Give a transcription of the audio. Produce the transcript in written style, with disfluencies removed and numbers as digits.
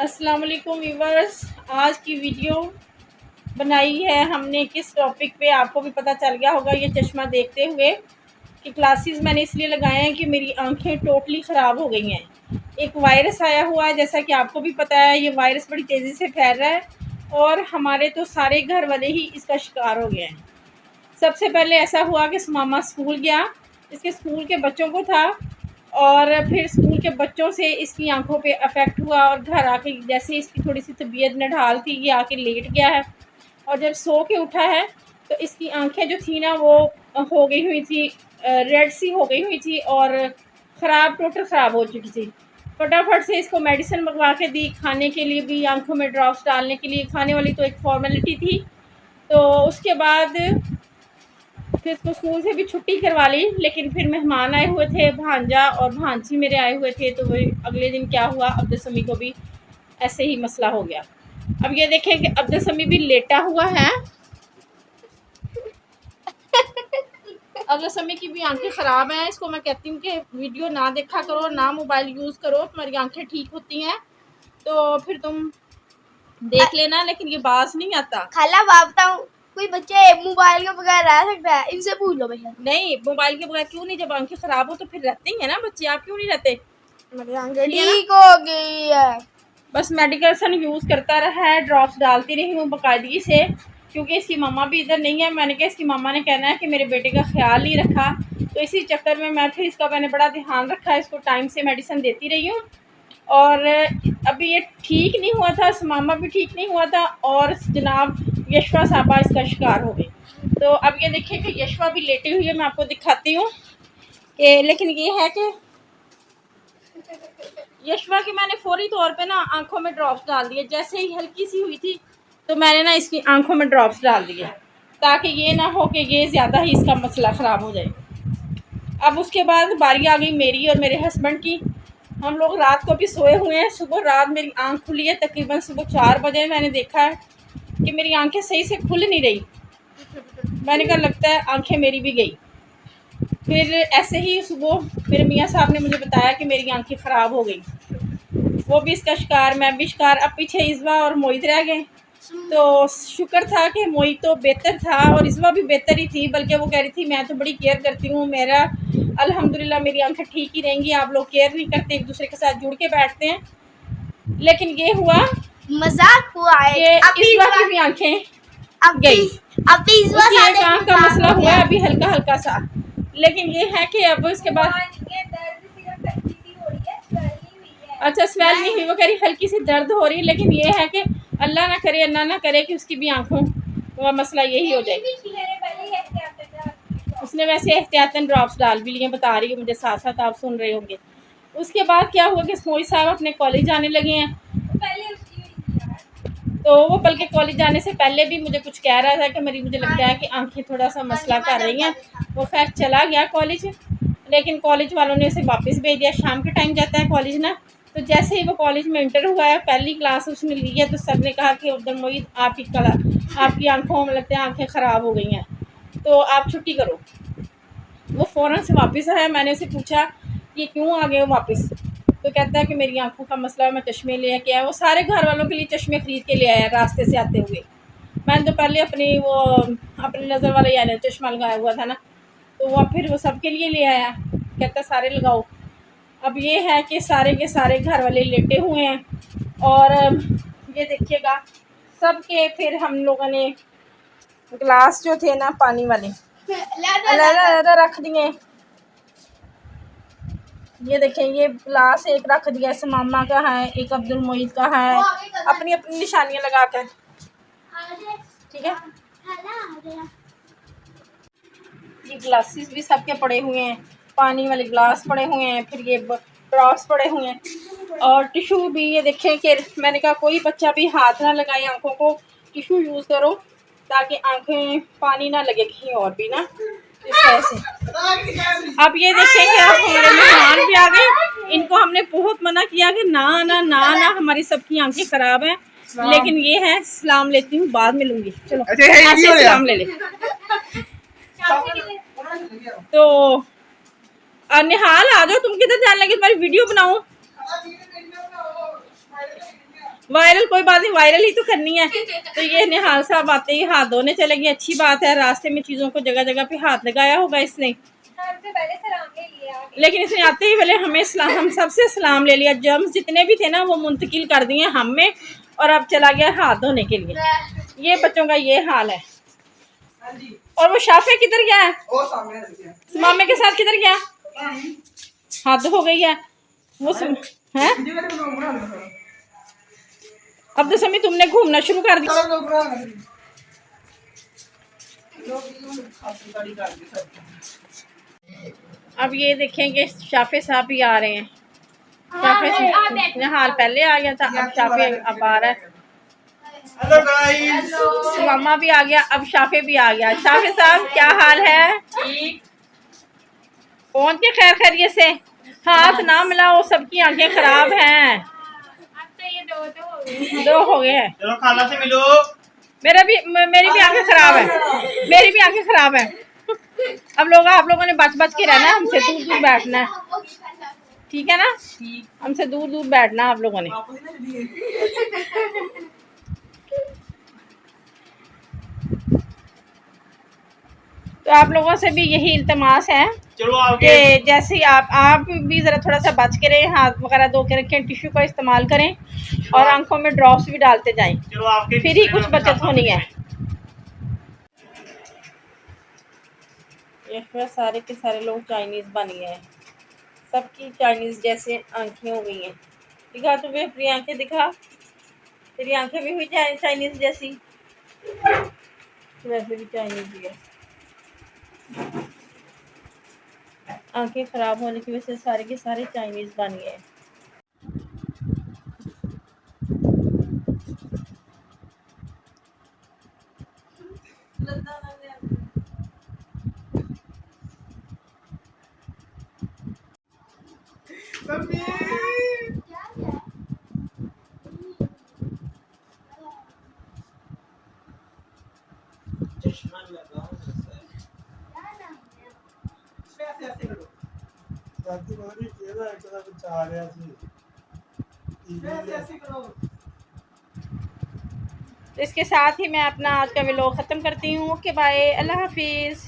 अस्सलाम वालेकुम व्यूवर्स। आज की वीडियो बनाई है हमने किस टॉपिक पे, आपको भी पता चल गया होगा ये चश्मा देखते हुए कि क्लासेस मैंने इसलिए लगाए हैं कि मेरी आंखें टोटली ख़राब हो गई हैं। एक वायरस आया हुआ है, जैसा कि आपको भी पता है। ये वायरस बड़ी तेज़ी से फैल रहा है और हमारे तो सारे घर वाले ही इसका शिकार हो गए हैं। सबसे पहले ऐसा हुआ कि मामा स्कूल गया, इसके स्कूल के बच्चों को था और फिर स्कूल के बच्चों से इसकी आंखों पे अफेक्ट हुआ और घर आके जैसे इसकी थोड़ी सी तबीयत नढाल थी, ये आके लेट गया है और जब सो के उठा है तो इसकी आंखें जो थी ना वो हो गई हुई थी, रेड सी हो गई हुई थी और ख़राब, टोटल ख़राब हो चुकी थी। फटाफट से इसको मेडिसिन मंगवा के दी, खाने के लिए भी, आंखों में ड्रॉप्स डालने के लिए। खाने वाली तो एक फॉर्मेलिटी थी। तो उसके बाद फिर इसको स्कूल से भी छुट्टी करवा ली, लेकिन फिर मेहमान आए हुए थे, भांजा और भांजी मेरे आए हुए थे। तो वही अगले दिन क्या हुआ, अब्दुल को भी ऐसे ही मसला हो गया। अब ये देखें कि अब्दुल भी लेटा हुआ है। अब्दुल की भी आंखें ख़राब हैं। इसको मैं कहती हूँ कि वीडियो ना देखा करो, ना मोबाइल यूज़ करो, तुम्हारी आंखें ठीक होती हैं तो फिर तुम देख लेना, लेकिन ये बात नहीं आता। खाला बापता हूँ, कोई बच्चे मोबाइल के बगैर रह सकता है? इनसे पूछ लो भैया। नहीं, मोबाइल के बगैर क्यों नहीं? जब आंखें ख़राब हो तो फिर रहते ही है ना बच्चे, आप क्यों नहीं रहते? ठीक हो गई है। बस मेडिकेशन यूज़ करता रहा है, ड्रॉप्स डालती रही हूँ बाकायदगी से, क्योंकि इसकी मम्मा भी इधर नहीं है। मैंने कहा इसकी मम्मा ने कहना है कि मेरे बेटे का ख्याल नहीं रखा, तो इसी चक्कर में मैं फिर इसका मैंने बड़ा ध्यान रखा है, इसको टाइम से मेडिसिन देती रही हूँ। और अभी ये ठीक नहीं हुआ था, मामा भी ठीक नहीं हुआ था और जनाब यशवा साहबा इसका शिकार हो गई। तो अब ये देखिए कि यशवा भी लेटी हुई है, मैं आपको दिखाती हूँ कि, लेकिन ये है कि यशवा की मैंने फौरी तौर पे ना आंखों में ड्रॉप्स डाल दिए। जैसे ही हल्की सी हुई थी तो मैंने ना इसकी आंखों में ड्रॉप्स डाल दिए, ताकि ये ना हो कि ये ज़्यादा ही इसका मसला ख़राब हो जाए। अब उसके बाद बारी आ गई मेरी और मेरे हस्बैंड की। हम लोग रात को भी सोए हुए हैं। सुबह रात मेरी आंख खुली है, तकरीबन सुबह 4 बजे मैंने देखा है कि मेरी आंखें सही से खुल नहीं रही। मैंने कहा लगता है आंखें मेरी भी गई। फिर ऐसे ही सुबह मेरे मियाँ साहब ने मुझे बताया कि मेरी आंखें ख़राब हो गई। वो भी इसका शिकार, मैं भी शिकार। अब पीछे इज़वा और मोहित रह गए। तो शुक्र था कि मोहित तो बेहतर था और इज़वा भी बेहतर ही थी, बल्कि वो कह रही थी मैं तो बड़ी केयर करती हूँ, मेरा अल्हम्दुलिल्लाह मेरी आंखें ठीक ही रहेंगी, आप लोग केयर नहीं करते, एक दूसरे के साथ जुड़ के बैठते हैं। लेकिन ये हुआ, मजाक हुआ है कि इज़वा की भी आंखें गई। उसकी एक आंख का मसला हुआ अभी हल्का हल्का सा, लेकिन ये है कि अब इसके बाद अच्छा स्वेल नहीं हुई, वो कह रही हल्की सी दर्द हो रही, लेकिन ये है कि अल्लाह ना करे, अल्लाह ना करे कि उसकी भी आंखों का मसला यही हो जाए। उसने वैसे एहतियातन ड्रॉप्स डाल भी लिए, बता रही है मुझे, साथ साथ आप सुन रहे होंगे। उसके बाद क्या हुआ कि मोहित साहब अपने कॉलेज जाने लगे हैं। तो वो बल्कि कॉलेज जाने से पहले भी मुझे कुछ कह रहा था कि मुझे लगता है कि आंखें थोड़ा सा मसला कर रही हैं। वो खैर चला गया कॉलेज, लेकिन कॉलेज वालों ने उसे वापस भेज दिया। शाम के टाइम जाता है कॉलेज ना, तो जैसे ही वो कॉलेज में इंटर हुआ है, पहली क्लास उसने ली है, तो सर ने कहा कि उधर मोहित आपकी आंखों में लगता है आंखें ख़राब हो गई हैं, तो आप छुट्टी करो। वो फ़ौरन से वापस आया। मैंने उसे पूछा ये क्यों आ गए हो वापस, तो कहता है कि मेरी आंखों का मसला है, मैं चश्मे ले के आया। वो सारे घर वालों के लिए चश्मे ख़रीद के ले आया रास्ते से आते हुए। मैंने तो पहले अपनी नज़र वाला यानी चश्मा लगाया हुआ था ना, तो वह फिर वो सबके लिए ले आया, कहता सारे लगाओ। अब ये है कि सारे के सारे घर वाले लेटे हुए हैं और ये देखिएगा सबके, फिर हम लोगों ने ग्लास जो थे ना पानी वाले अलग रख दिए। ये देखें, ये ग्लास एक रख दिया, मामा का है, एक अब्दुल मोहित का है, अपनी अपनी निशानियां लगा कर, ठीक है। ये ग्लासेस भी सबके पड़े हुए हैं, पानी वाले ग्लास पड़े हुए हैं, फिर ये ड्रॉप्स पड़े हुए हैं और टिशू भी। ये देखें कि मैंने कहा कोई बच्चा भी हाथ ना लगाए आंखों को, टिशू यूज़ करो ताकि आंखें पानी ना लगे कहीं और भी ना, इस तरह से। अब ये देखें कि अब हमारे मेहमान भी आ गए। इनको हमने बहुत मना किया कि ना ना ना ना, हमारी सबकी आंखें ख़राब हैं, लेकिन ये है। सलाम लेती हूँ, बाद में लूँगी, चलो ऐसे सलाम ले ले। तो निहाल आ जाओ, तुम किधर जाने लगे, तुम्हारी वीडियो बनाऊं। वायरल कोई बात नहीं, वायरल ही तो करनी है। तो ये निहाल साहब आते ही हाथ धोने चले गए, अच्छी बात है। रास्ते में चीज़ों को जगह जगह पे हाथ लगाया होगा इसने, पहले सलाम ले लिया, लेकिन इसने आते ही पहले हमें सलाम, हम सबसे सलाम ले लिया। जर्म्स जितने भी थे ना वो मुंतकिल कर दिए हम में, और अब चला गया हाथ धोने के लिए। ये बच्चों का ये हाल है। और वो शाफे किधर गया है? मामे के साथ किधर गया? हद हो गई है वो है। अब तो समी तुमने घूमना शुरू कर दिया। अब ये देखेंगे शाफे साहब भी आ रहे हैं। शाफे हाल पहले आ गया था, अब शाफे अब आ रहा है। हेलो गाइस, मामा भी आ गया, अब शाफे भी आ गया। शाफे साहब क्या हाल है? ठीक। पहुंच के खैर खैरियत से? हाथ ना मिलाओ, सबकी आंखें खराब हैं। अब तो ये दो दो हो गए हैं। चलो खाला से मिलो। मेरी भी आंखें खराब है, मेरी भी आंखें खराब है। अब आप लोगों ने बच बच के रहना है, हमसे दूर दूर बैठना है, ठीक है ना? हमसे दूर दूर बैठना आप लोगों ने। तो आप लोगों से भी यही इल्तमास है कि जैसे आप भी ज़रा थोड़ा सा बच के रहें, हाथ वगैरह धो के रखें, टिश्यू का इस्तेमाल करें और आंखों में ड्रॉप्स भी डालते जाएं, फिर ही कुछ बचत होनी है। ये सारे के सारे लोग चाइनीज़ बन गए हैं, सबकी चाइनीज़ जैसे आंखें हो गई हैं। दिखा तुम्हें अपनी आंखें दिखा, तेरी आंखें भी हुई चाइनीज़ जैसी, वैसे भी चाइनीज़ ही है। आंखें खराब होने की वजह से सारे के सारे चाइनीज़ बन गए हैं। तो इसके साथ ही मैं अपना आज का व्लॉग ख़त्म करती हूँ। ओके बाय, अल्लाह हाफिज़।